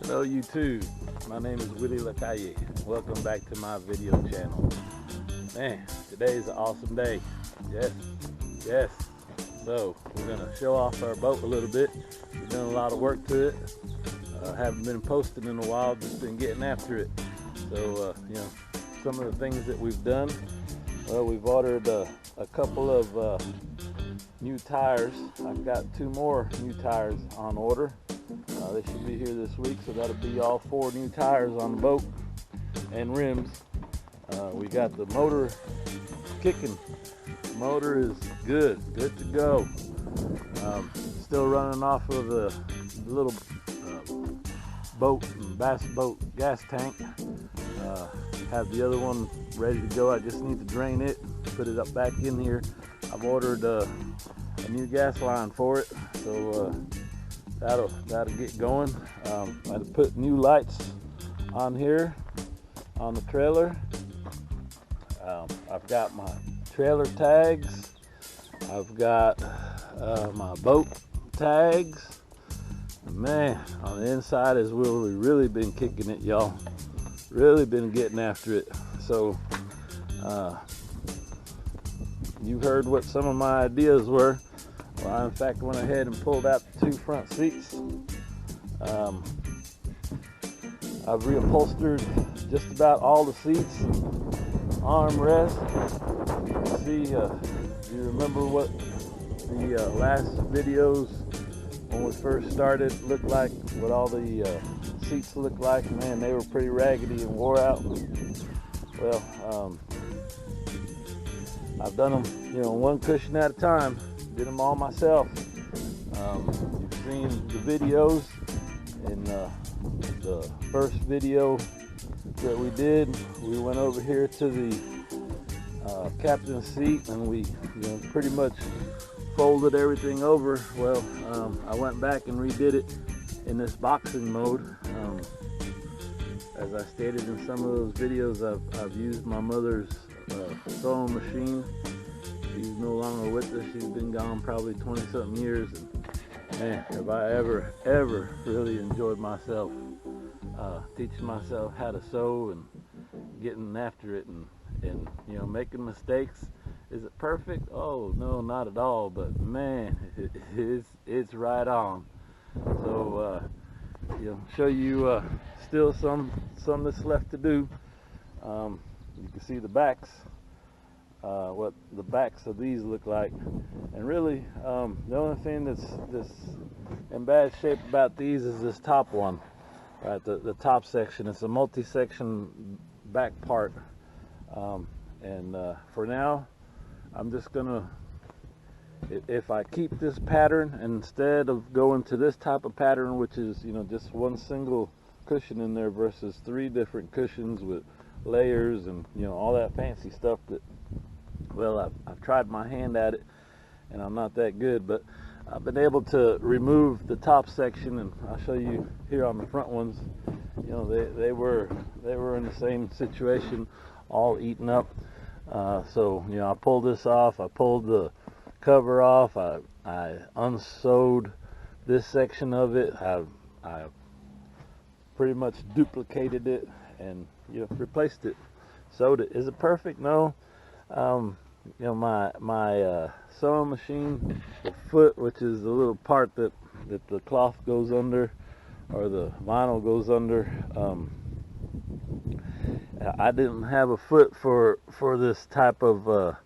Hello YouTube, my name is Willie Lacalle. Welcome back to my video channel. Man, today is an awesome day. Yes. So we're gonna show off our boat a little bit. We've done a lot of work to it. Haven't been posting in a while, just been getting after it. So some of the things that we've done. Well, we've ordered a couple of new tires. I've got 2 more new tires on order. They should be here this week, so that'll be all 4 new tires on the boat and rims. We got the motor kicking. The motor is good to go. Still running off of the little boat, bass boat gas tank. Have the other one ready to go. I just need to drain it, put it up back in here. I've ordered a new gas line for it, so that'll get going. I put new lights on here on the trailer. I've got my trailer tags. I've got my boat tags. Man, on the inside is where we've really been kicking it, y'all. Really been getting after it. So you heard what some of my ideas were. Well, I in fact went ahead and pulled out the 2 front seats. I've reupholstered just about all the seats, armrest. See, do you remember what the last videos when we first started looked like? What all the seats looked like? Man, they were pretty raggedy and wore out. Well, I've done them, 1 cushion at a time. Did them all myself. You've seen the videos. In the first video that we did, we went over here to the captain's seat and we pretty much folded everything over. Well, I went back and redid it in this boxing mode. As I stated in some of those videos, I've used my mother's sewing machine. She's no longer with us. She's been gone probably 20-something years. And man, have I ever really enjoyed myself teaching myself how to sew and getting after it and making mistakes. Is it perfect? Oh no, not at all. But man, it's right on. So show you still some that's left to do. You can see the backs. What the backs of these look like, and really the only thing that's in bad shape about these is this top one, right? The top section. It's a multi-section back part, and for now I'm just gonna, if I keep this pattern instead of going to this type of pattern, which is just 1 single cushion in there versus 3 different cushions with layers and all that fancy stuff that, well, I've tried my hand at it and I'm not that good, but I've been able to remove the top section, and I'll show you here on the front ones. They were in the same situation, all eaten up. So I pulled this off. I pulled the cover off. I unsewed this section of it. I pretty much duplicated it and replaced it, sewed it. Is it perfect? No. My sewing machine, the foot, which is the little part that the cloth goes under, or the vinyl goes under, I didn't have a foot for this type of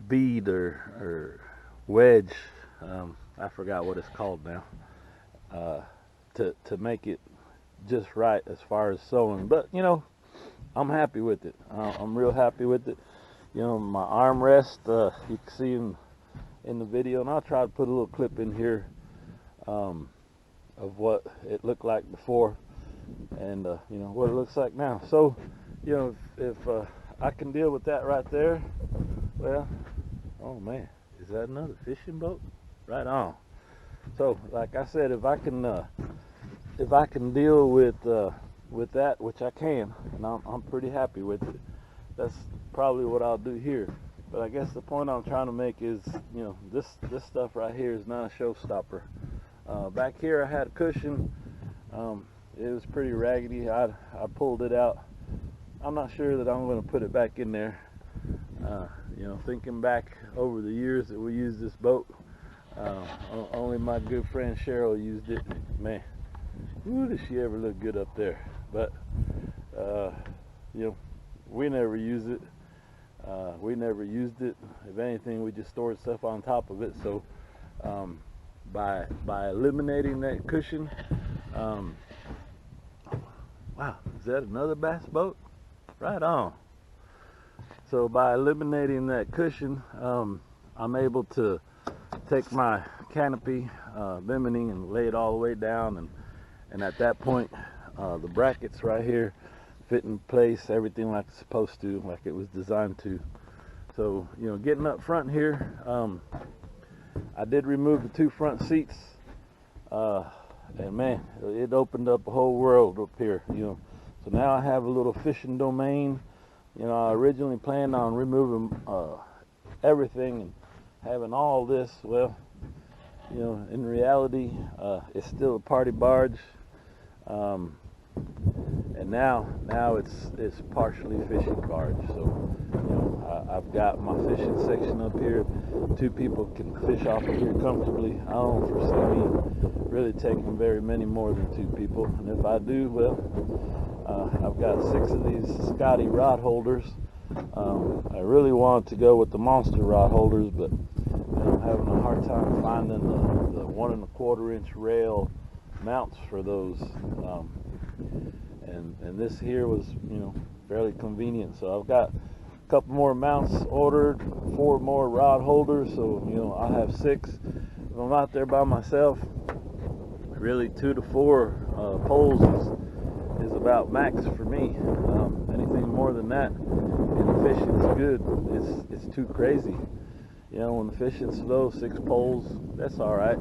bead or wedge. I forgot what it's called now, to make it just right as far as sewing. But I'm happy with it. I'm real happy with it. My armrest, you can see in the video, and I'll try to put a little clip in here of what it looked like before and what it looks like now. So if I can deal with that right there, well, oh man, is that another fishing boat? Right on. So like I said, if I can deal with that, which I can, and I'm pretty happy with it, that's probably what I'll do here. But I guess the point I'm trying to make is, this stuff right here is not a showstopper. Back here I had a cushion. It was pretty raggedy. I pulled it out. I'm not sure that I'm going to put it back in there. You know, thinking back over the years that we used this boat, only my good friend Cheryl used it. Man, who does she ever look good up there? But you know, we never use it. We never used it. If anything, we just stored stuff on top of it. So by eliminating that cushion, wow, is that another bass boat? Right on. So by eliminating that cushion, I'm able to take my canopy bimini and lay it all the way down, and at that point the brackets right here fit in place, everything like it's supposed to, like it was designed to. So, you know, getting up front here, I did remove the two front seats, and man, it opened up a whole world up here, you know. So now I have a little fishing domain. You know, I originally planned on removing everything and having all this. Well, you know, in reality, it's still a party barge, and now it's partially fishing barge. So, you know, I've got my fishing section up here. Two people can fish off of here comfortably. I don't foresee me really taking very many more than two people, and if I do, well, I've got 6 of these Scotty rod holders. I really wanted to go with the monster rod holders, but I'm having a hard time finding the 1 1/4 inch rail mounts for those. And this here was, you know, fairly convenient. So I've got a couple more mounts ordered, 4 more rod holders. So, you know, I'll have 6. If I'm out there by myself, really 2 to 4 poles is about max for me. Anything more than that, and the fishing's good, it's too crazy. You know, when the fishing's slow, 6 poles, that's all right.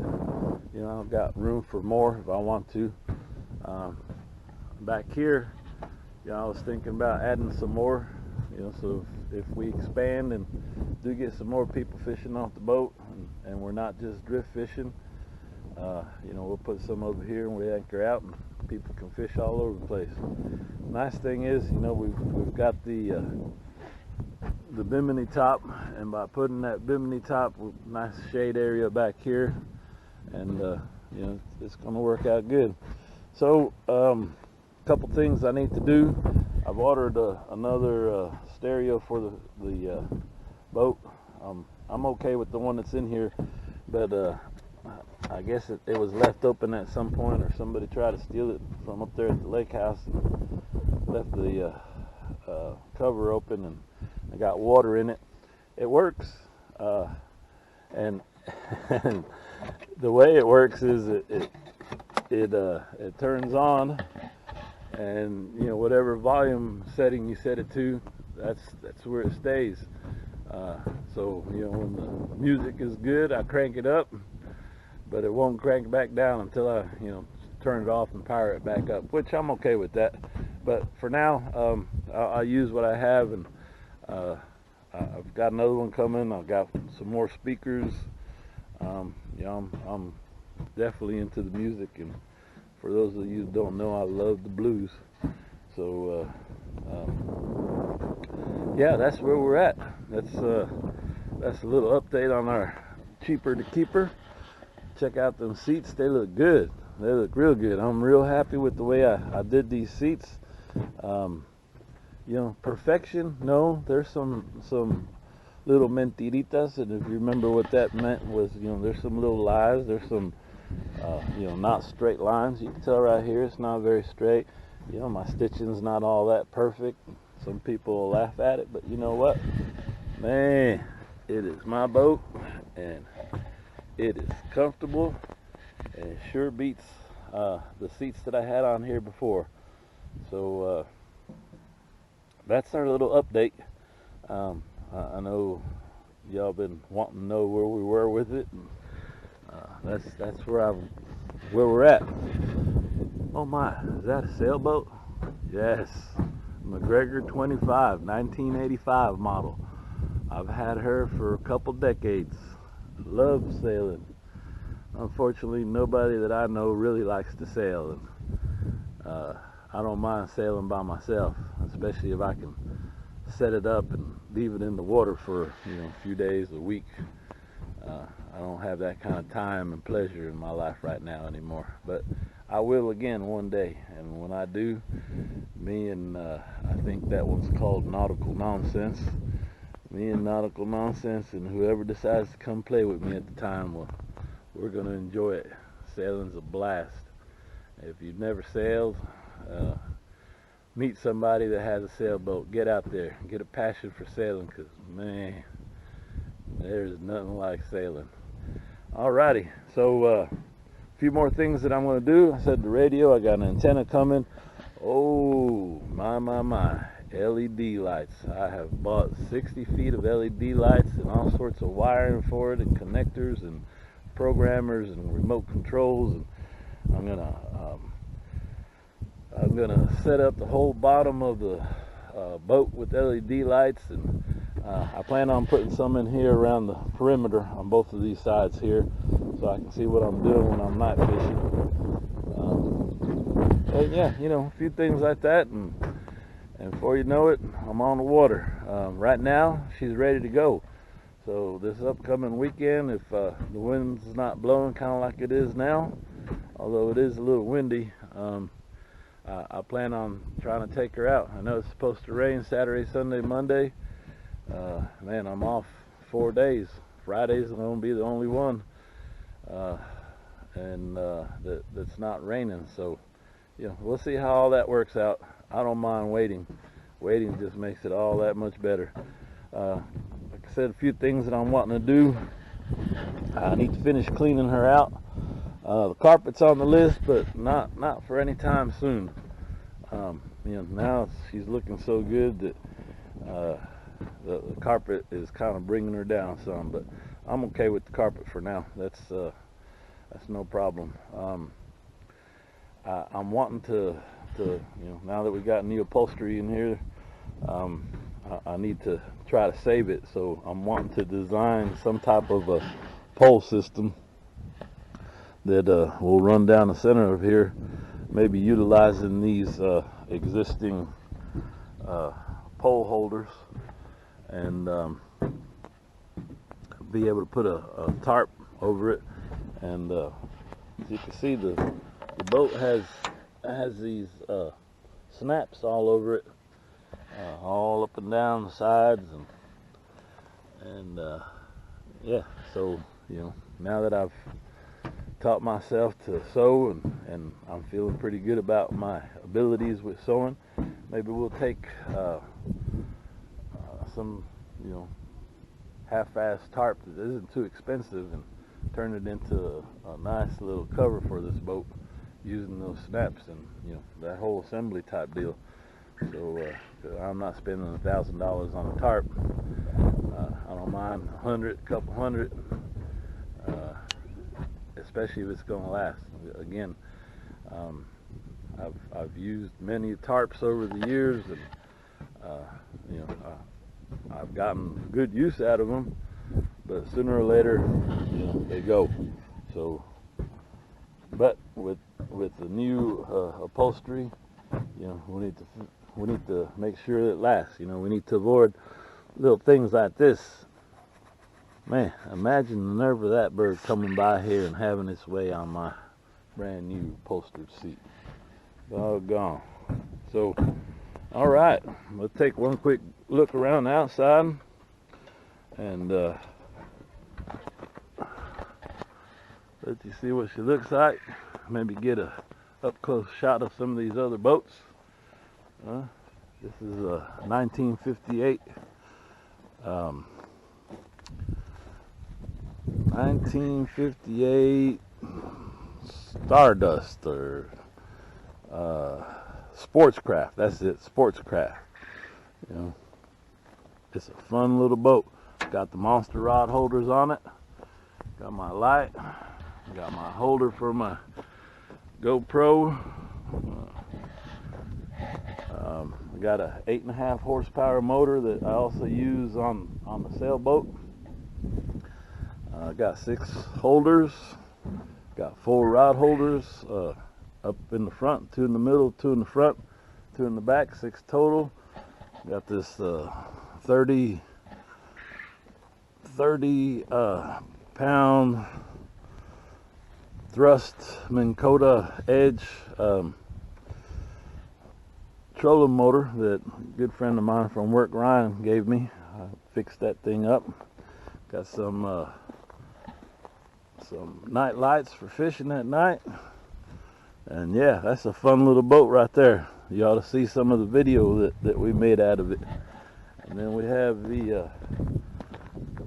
You know, I've got room for more if I want to. Back here, you know, I was thinking about adding some more. You know, so if we expand and do get some more people fishing off the boat, and we're not just drift fishing, you know, we'll put some over here and we anchor out, and people can fish all over the place. Nice thing is, you know, we've got the bimini top, and by putting that bimini top, nice shade area back here, and you know, it's going to work out good. So couple things I need to do. I've ordered another stereo for the boat. I'm okay with the one that's in here, but I guess it was left open at some point, or somebody tried to steal it from up there at the lake house and left the cover open, and I got water in it. It works, and the way it works is it turns on, and you know, whatever volume setting you set it to, that's where it stays. So, you know, when the music is good, I crank it up, but it won't crank back down until I, you know, turn it off and power it back up, which I'm okay with that. But for now, I'll use what I have, and I've got another one coming. I've got some more speakers. You know, I'm definitely into the music, and for those of you who don't know, I love the blues. So yeah, that's where we're at. That's a little update on our cheaper to keeper. Check out them seats. They look good. They look real good. I'm real happy with the way I did these seats. You know, perfection, no, there's some little mentiritas, and if you remember what that meant was, you know, there's some little lies, there's some you know, not straight lines. You can tell right here it's not very straight. You know, my stitching's not all that perfect. Some people will laugh at it, but you know what, man, it is my boat, and it is comfortable, and it sure beats the seats that I had on here before. So that's our little update. I know y'all been wanting to know where we were with it, and that's where we're at. Oh my, is that a sailboat? Yes, McGregor 25, 1985 model. I've had her for a couple decades. Love sailing. unfortunately, nobody that I know really likes to sail. And I don't mind sailing by myself, especially if I can set it up and leave it in the water for a few days, a week. I don't have that kind of time and pleasure in my life right now anymore, but I will again one day. And when I do, me and I think that one's called Nautical Nonsense. Me and Nautical Nonsense and whoever decides to come play with me at the time, we're going to enjoy it. Sailing's a blast. If you've never sailed, meet somebody that has a sailboat. Get out there, get a passion for sailing, because man, there's nothing like sailing. Alrighty, so a few more things that I'm going to do. I said the radio, I got an antenna coming. Oh my, LED lights. I have bought 60 feet of LED lights and all sorts of wiring for it, and connectors and programmers and remote controls, and I'm gonna set up the whole bottom of the boat with LED lights, and I plan on putting some in here around the perimeter on both of these sides here, so I can see what I'm doing when I'm night fishing. And yeah, a few things like that, and before you know it, I'm on the water. Right now, she's ready to go. So this upcoming weekend, if the wind's not blowing kind of like it is now, although it is a little windy, I plan on trying to take her out. I know it's supposed to rain Saturday, Sunday, Monday. Man, I'm off 4 days. Friday's going to be the only one, and that's not raining. So, we'll see how all that works out. I don't mind waiting. Waiting just makes it all that much better. Like I said, a few things that I'm wanting to do. I need to finish cleaning her out. The carpet's on the list, but not for any time soon. Now she's looking so good that the carpet is kind of bringing her down some, but I'm okay with the carpet for now. That's no problem. I'm wanting to now that we got new upholstery in here, I need to try to save it. So I'm wanting to design some type of a pole system that will run down the center of here, maybe utilizing these existing pole holders, and be able to put a tarp over it. And as you can see, the boat has these snaps all over it, all up and down the sides, and yeah. So now that I've taught myself to sew, and I'm feeling pretty good about my abilities with sewing, maybe we'll take some half-ass tarp that isn't too expensive and turn it into a nice little cover for this boat using those snaps and that whole assembly type deal. So I'm not spending $1,000 on a tarp. I don't mind a couple hundred, especially if it's going to last. Again, I've used many tarps over the years, and I've gotten good use out of them, but sooner or later, they go. So, but with the new upholstery, we need to make sure that it lasts. We need to avoid little things like this. Man, imagine the nerve of that bird coming by here and having its way on my brand new upholstered seat. Doggone. So, all right, let's take one quick look around the outside and let you see what she looks like. Maybe get a up close shot of some of these other boats. This is a 1958 1958 Stardust, or Sportscraft. That's it, Sportscraft. It's a fun little boat. Got the monster rod holders on it. Got my light. Got my holder for my GoPro. I got a 8.5 horsepower motor that I also use on the sailboat. I got 6 holders. Got 4 rod holders up in the front, 2 in the middle, 2 in the front, 2 in the back, 6 total. Got this 30 pound thrust Minn Kota Edge trolling motor that a good friend of mine from work, Ryan, gave me. I fixed that thing up. Got some night lights for fishing at night. And yeah, that's a fun little boat right there. You ought to see some of the video that we made out of it. And then we have the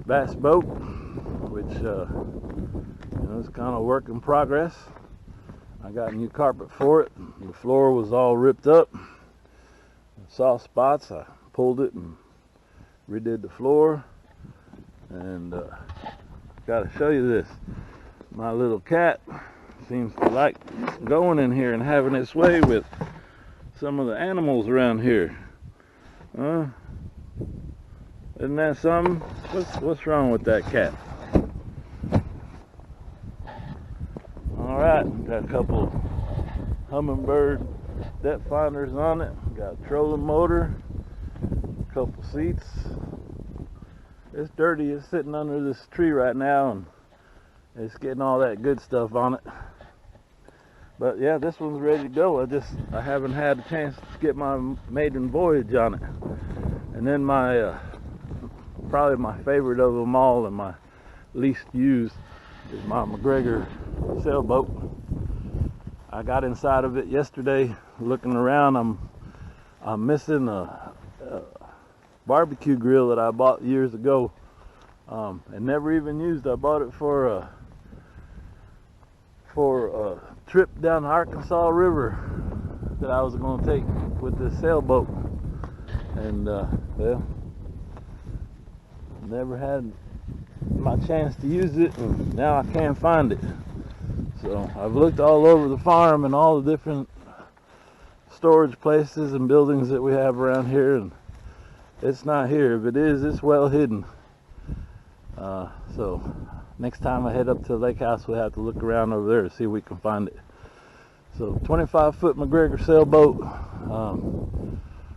bass boat, which is kind of work in progress. I got a new carpet for it. The floor was all ripped up, soft spots. I pulled it and redid the floor. And got to show you this. My little cat seems to like going in here and having its way with some of the animals around here. Isn't that something? What's wrong with that cat? Alright, got a couple Humminbird depth finders on it. Got a trolling motor, a couple seats. It's dirty. It's sitting under this tree right now and it's getting all that good stuff on it. But yeah, this one's ready to go. I haven't had a chance to get my maiden voyage on it. And then my probably my favorite of them all and my least used is my McGregor sailboat. I got inside of it yesterday looking around. I'm missing a barbecue grill that I bought years ago and never even used. I bought it for a trip down the Arkansas River that I was going to take with this sailboat. And well, never had my chance to use it, and now I can't find it. So I've looked all over the farm and all the different storage places and buildings that we have around here, and it's not here. If it is, it's well hidden. So next time I head up to the lake house, we'll have to look around over there to see if we can find it. So 25-foot McGregor sailboat,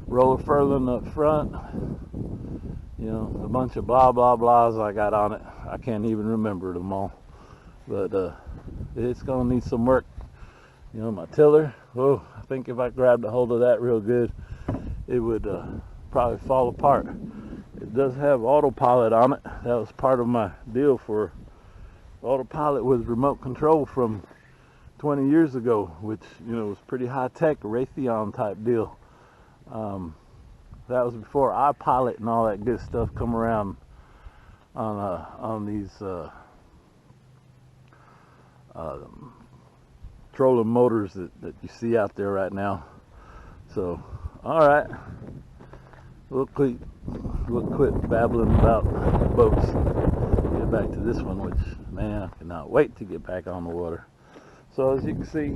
roller furling up front, a bunch of blah blah blahs I got on it. I can't even remember them all, but it's gonna need some work. My tiller, oh, I think if I grabbed a hold of that real good, it would probably fall apart. It does have autopilot on it. That was part of my deal for autopilot with remote control from 20 years ago, which was pretty high tech, Raytheon type deal. That was before iPilot and all that good stuff come around on these trolling motors that you see out there right now. So, all right, we'll quit babbling about boats. Get back to this one, which, man, I cannot wait to get back on the water. So as you can see,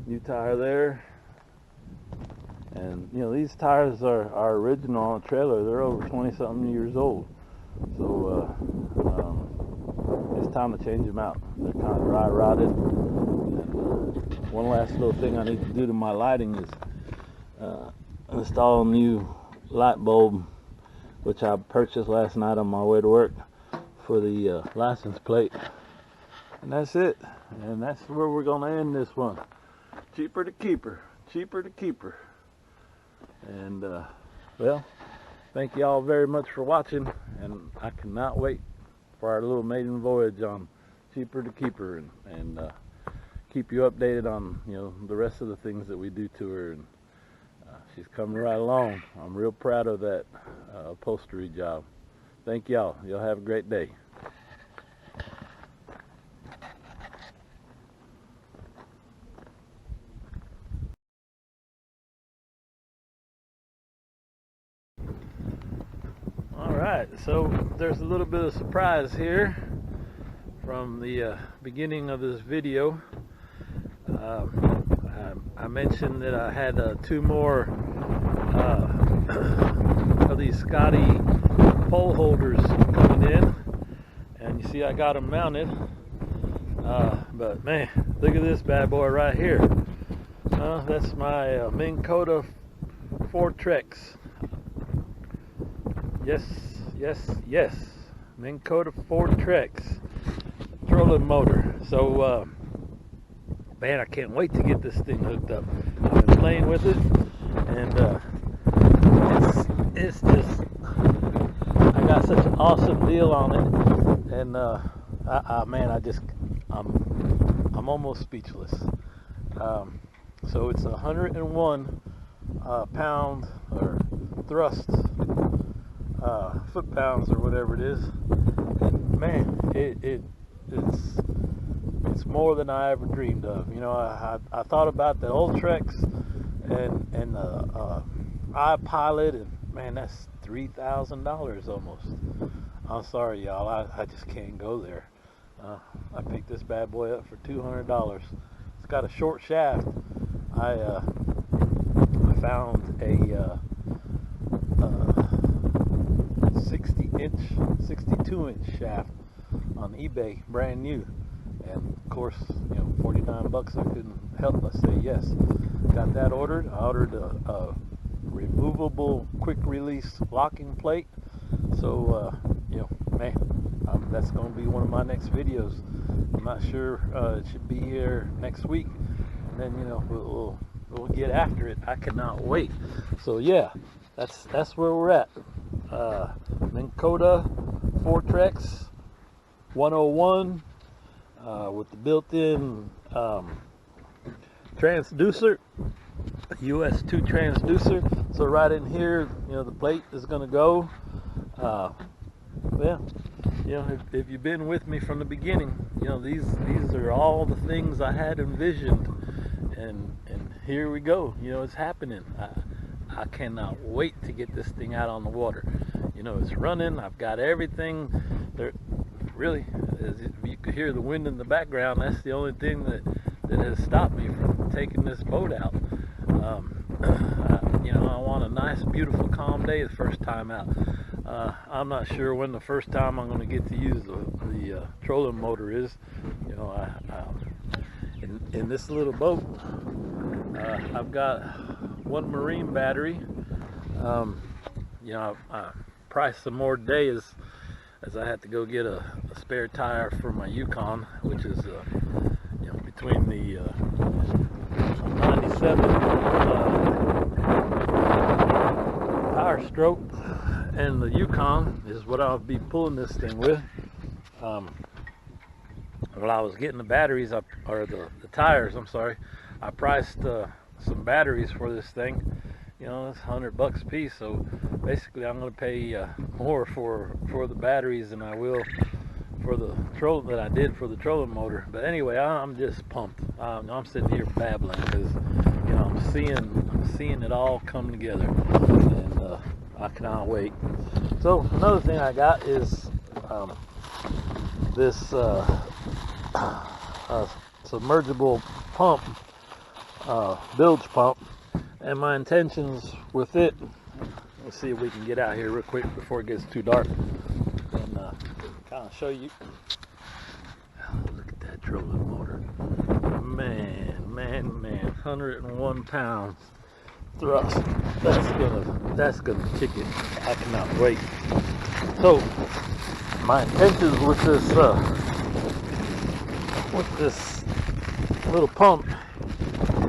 new tire there. And these tires are original on a trailer. They're over 20-something years old. So it's time to change them out. They're kind of dry rotted. And one last little thing I need to do to my lighting is install a new light bulb, which I purchased last night on my way to work for the license plate. And that's it. And that's where we're going to end this one. Cheaper to keep her. Cheaper to keep her. And well, thank you all very much for watching, and I cannot wait for our little maiden voyage on Cheaper to Keep Her, and keep you updated on the rest of the things that we do to her. And she's coming right along. I'm real proud of that upholstery job. Thank y'all. Y'all have a great day. Alright, so there's a little bit of surprise here from the beginning of this video. I mentioned that I had 2 more of these Scotty pole holders coming in, and you see I got them mounted. But man, look at this bad boy right here. That's my Minn Kota Fortrex. Yes, Minn Kota Fortrex trolling motor. So man, I can't wait to get this thing hooked up. I've been playing with it, and it's just, I got such an awesome deal on it, and man, I'm almost speechless. So it's 101 pound or thrust foot pounds or whatever it is, and man, it's more than I ever dreamed of. You know, I thought about the Ultrex and the iPilot, and man, that's $3,000 almost. I'm sorry, y'all, I just can't go there. I picked this bad boy up for $200. It's got a short shaft. I found a 62-inch shaft on eBay, brand new, and of course, you know, 49 bucks. I couldn't help but say yes. Got that ordered. I ordered a removable quick release locking plate. So you know, man, that's going to be one of my next videos. I'm not sure, it should be here next week, and then, you know, we'll get after it. I cannot wait. So yeah, that's where we're at. Minn Kota Fortrex 101 with the built-in transducer, US 2 transducer. So right in here, you know, the plate is going to go. Yeah, you know, if you've been with me from the beginning, you know, these are all the things I had envisioned, and here we go. You know, it's happening. I cannot wait to get this thing out on the water. You know, it's running. I've got everything there. Really, as you could hear the wind in the background, that's the only thing that has stopped me from taking this boat out. You know, I want a nice, beautiful, calm day the first time out. I'm not sure when the first time I'm going to get to use the trolling motor is. You know, in this little boat, I've got one marine battery. You know, I priced some more today as I had to go get a spare tire for my Yukon, which is you know, between the 97 Power Stroke and the Yukon is what I'll be pulling this thing with. While I was getting the batteries up, or the tires, I'm sorry, I priced some batteries for this thing. You know, it's $100 a piece, so basically I'm going to pay more for the batteries than I will for the troll that I did for the trolling motor. But anyway, I'm just pumped. I'm sitting here babbling because, you know, I'm seeing it all come together, and I cannot wait. So another thing I got is this submergible pump, bilge pump, and my intentions with it. Let's see if we can get out here real quick before it gets too dark, and kind of show you. Look at that trolling motor, man, 101 pounds thrust. That's gonna kick it. I cannot wait. So my intentions with this little pump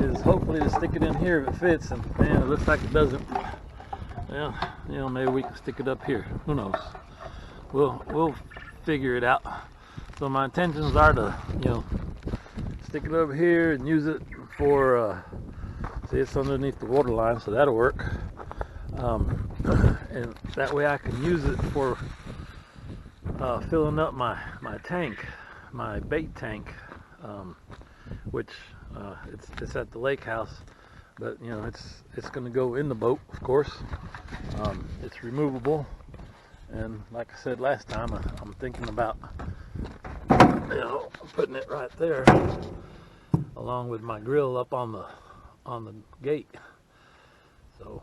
is hopefully to stick it in here if it fits, and man, it looks like it doesn't. Well, you know, maybe we can stick it up here. Who knows? We'll figure it out. So my intentions are to, you know, stick it over here and use it for see, it's underneath the water line, so that'll work. And that way I can use it for filling up my tank, my bait tank, which it's at the lake house, but you know, it's going to go in the boat, of course. It's removable, and like I said last time, I'm thinking about, you know, putting it right there along with my grill up on the gate. So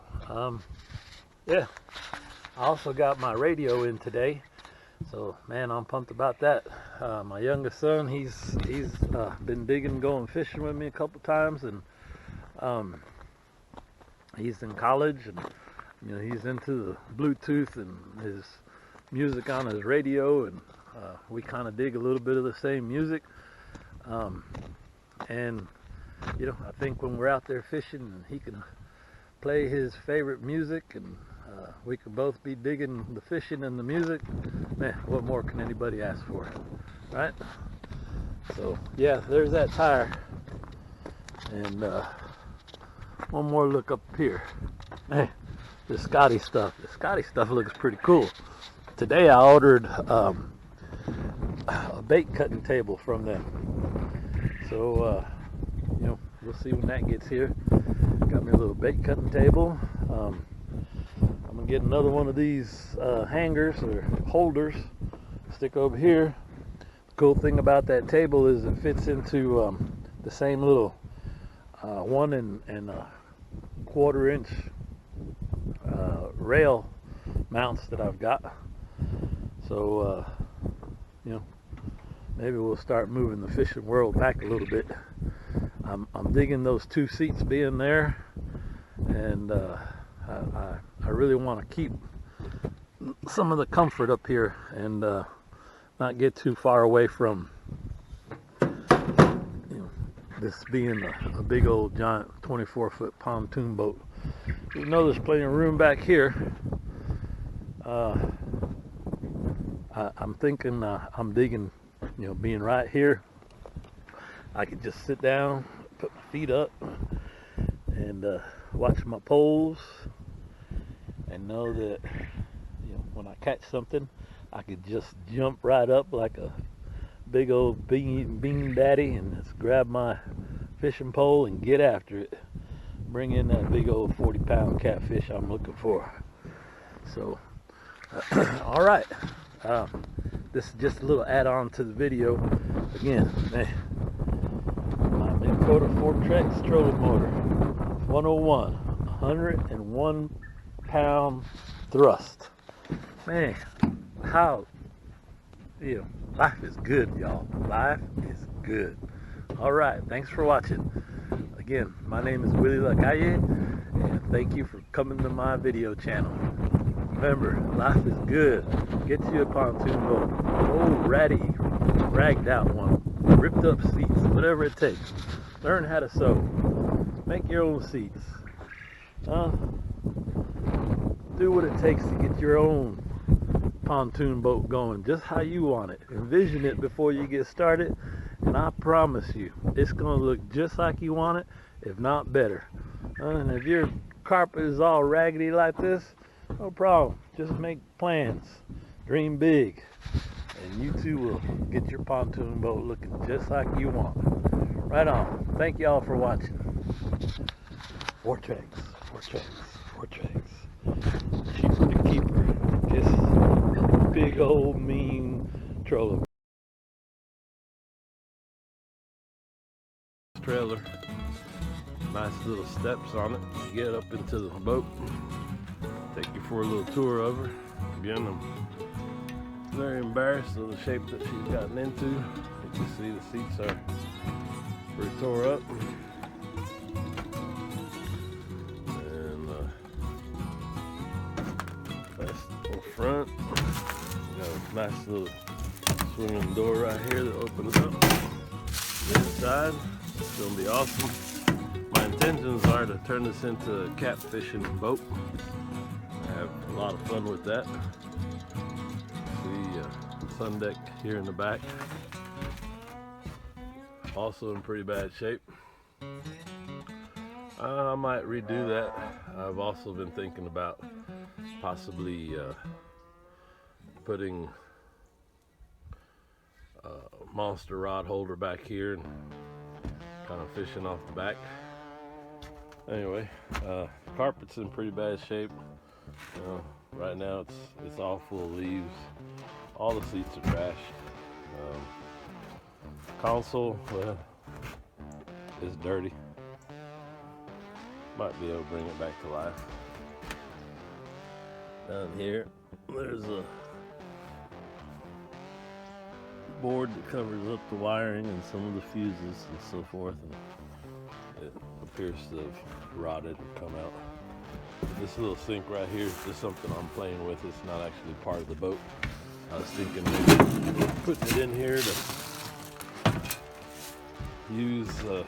yeah, I also got my radio in today, so man, I'm pumped about that. My youngest son, he's been digging, going fishing with me a couple times, and he's in college, and he's into the Bluetooth and his music on his radio, and we kind of dig a little bit of the same music. And I think when we're out there fishing and he can play his favorite music, and we can both be digging the fishing and the music, man, what more can anybody ask for, right? So yeah, there's that tire. And one more look up here. Hey, the Scotty stuff. The Scotty stuff looks pretty cool. Today I ordered a bait cutting table from them. So we'll see when that gets here. Got me a little bait cutting table. I'm gonna get another one of these hangers or holders, stick over here. The cool thing about that table is it fits into the same little 1 and 1/4 inch rail mounts that I've got. So maybe we'll start moving the fishing world back a little bit. I'm digging those 2 seats being there, and I really want to keep some of the comfort up here and not get too far away from this being a big old giant 24-foot pontoon boat. You know, there's plenty of room back here. I'm thinking I'm digging, being right here, I could just sit down, put my feet up, and watch my poles, and know that when I catch something, I could just jump right up like a big old bean daddy and just grab my fishing pole and get after it. Bring in that big old 40-pound catfish I'm looking for. So, all right. This is just a little add-on to the video. Again, man, my Minn Kota Fortrex trolling motor, 101, 101-pound thrust. Man, how, life is good, y'all. Life is good. All right, thanks for watching. Again, my name is Willie Lacalle, and thank you for coming to my video channel. Remember, life is good. Get you a pontoon boat, old ratty, ragged out one, ripped up seats, whatever it takes. Learn how to sew. Make your own seats. Do what it takes to get your own pontoon boat going just how you want it. Envision it before you get started, and I promise you it's gonna look just like you want it, if not better. And if your carpet is all raggedy like this, no problem, just make plans, dream big, and you too will get your pontoon boat looking just like you want. Right on. Thank y'all for watching. Fortrex. Cheaper to keeper. Just a big old mean trailer. Trailer. Nice little steps on it. Get up into the boat. Take you for a little tour over. Again, I'm very embarrassed of the shape that she's gotten into. You can see the seats are pretty tore up. Nice little front. Got a nice little swinging door right here that opens up. Inside, it's going to be awesome. My intentions are to turn this into a catfishing boat. I have a lot of fun with that. See sun deck here in the back. Also in pretty bad shape. I might redo that. I've also been thinking about possibly putting a monster rod holder back here and kind of fishing off the back. Anyway, carpet's in pretty bad shape. Right now it's all full of leaves. All the seats are trashed. Console, well, is dirty. Might be able to bring it back to life. Down here, there's a board that covers up the wiring and some of the fuses and so forth, and it appears to have rotted and come out. This little sink right here is just something I'm playing with. It's not actually part of the boat. I was thinking maybe putting it in here to use for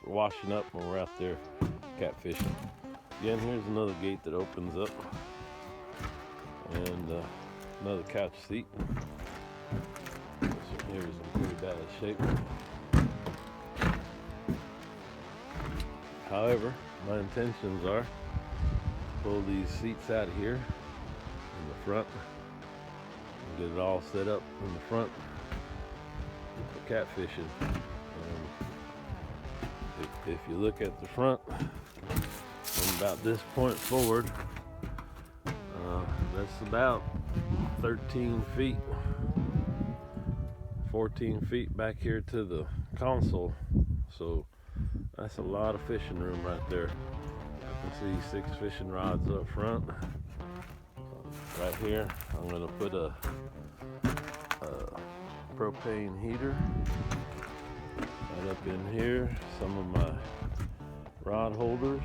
washing up when we're out there catfishing. Again, here's another gate that opens up, and another couch seat. This one here is in pretty bad shape. However, my intentions are to pull these seats out of here in the front and get it all set up in the front for catfishing. If you look at the front, from about this point forward, that's about 13 feet, 14 feet back here to the console. So that's a lot of fishing room right there. You can see 6 fishing rods up front. Right here, I'm going to put a propane heater. Right up in here, some of my rod holders.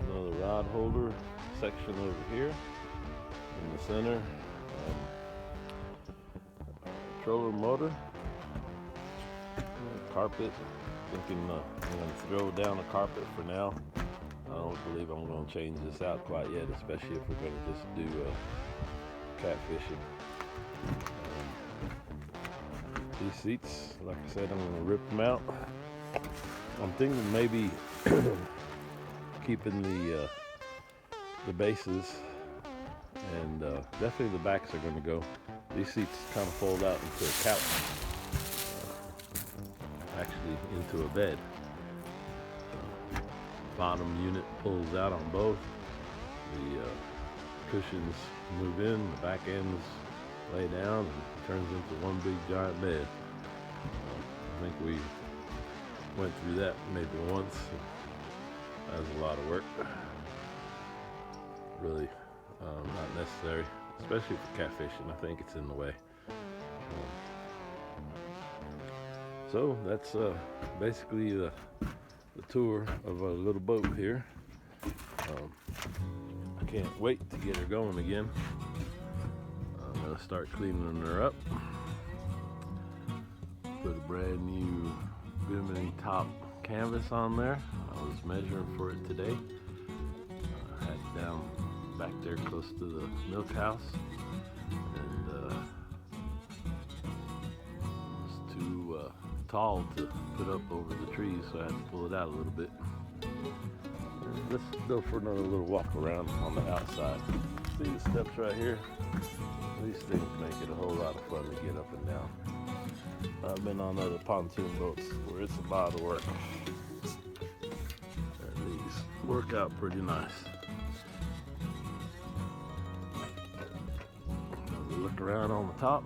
Another rod holder section over here. In the center, controller motor. Carpet. Thinking I'm going to throw down a carpet for now. I don't believe I'm going to change this out quite yet, especially if we're going to just do catfishing. These seats, like I said, I'm going to rip them out. I'm thinking maybe keeping the bases, and definitely the backs are going to go. These seats kind of fold out into a couch. Actually into a bed. Bottom unit pulls out on both. The cushions move in, the back ends lay down, and turns into one big giant bed. I think we went through that maybe once. That was a lot of work. Really not necessary, especially for catfishing. I think it's in the way. So that's basically the tour of a little boat here. I can't wait to get her going again. I'm going to start cleaning her up. Put a brand new Bimini top canvas on there. I was measuring for it today. I had it down back there close to the milk house. And tall to put up over the trees, so I had to pull it out a little bit. Let's go for another little walk around on the outside. See the steps right here? These things make it a whole lot of fun to get up and down. I've been on other pontoon boats where it's a lot of work. And these work out pretty nice. Look around on the top.